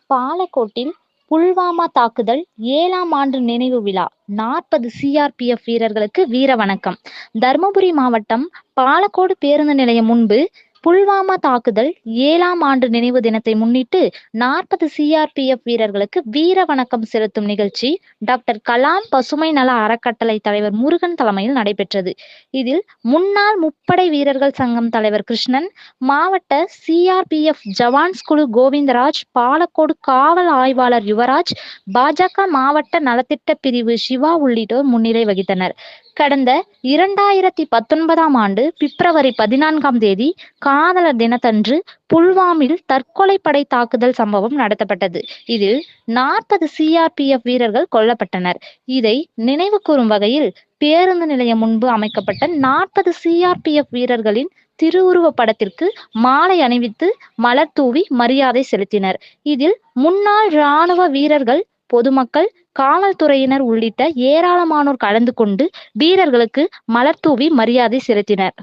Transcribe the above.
பாலக்கோட்டில் புல்வாமா தாக்குதல் 7ஆம் ஆண்டு நினைவு விழா 40 சிஆர்பிஎஃப் வீரர்களுக்கு வீர வணக்கம். தர்மபுரி மாவட்டம் பாலக்கோடு பேருந்து நிலையம் முன்பு புல்வாமா தாக்குதல் 7ஆம் ஆண்டு நினைவு தினத்தை முன்னிட்டு 40 சிஆர்பிஎஃப் வீரர்களுக்கு வீர வணக்கம் செலுத்தும் நிகழ்ச்சி டாக்டர் கலாம் பசுமை நல அறக்கட்டளை தலைவர் முருகன் தலைமையில் நடைபெற்றது. இதில் முன்னாள் முப்படை வீரர்கள் சங்கம் தலைவர் கிருஷ்ணன், மாவட்ட சிஆர்பிஎஃப் ஜவான்ஸ் குழு கோவிந்தராஜ், பாலக்கோடு காவல் ஆய்வாளர் யுவராஜ், பாஜக மாவட்ட நலத்திட்ட பிரிவு சிவா உள்ளிட்டோர் முன்னிலை வகித்தனர். கடந்த 2019ஆம் ஆண்டு பிப்ரவரி 14ஆம் தேதி காதலர் தினத்தன்று புல்வாமில் தற்கொலை படை தாக்குதல் சம்பவம் நடத்தப்பட்டது. இதில் 40 சிஆர்பிஎஃப் வீரர்கள் கொல்லப்பட்டனர். இதை நினைவு கூறும் வகையில் பேருந்து நிலையம் முன்பு அமைக்கப்பட்ட 40 சிஆர்பிஎஃப் வீரர்களின் திருவுருவ படத்திற்கு மாலை அணிவித்து மலர் தூவி மரியாதை செலுத்தினர். இதில் முன்னாள் இராணுவ வீரர்கள், பொதுமக்கள், காவல்துறையினர் உள்ளிட்ட ஏராளமானோர் கலந்து கொண்டு வீரர்களுக்கு மலர் தூவி மரியாதை செலுத்தினர்.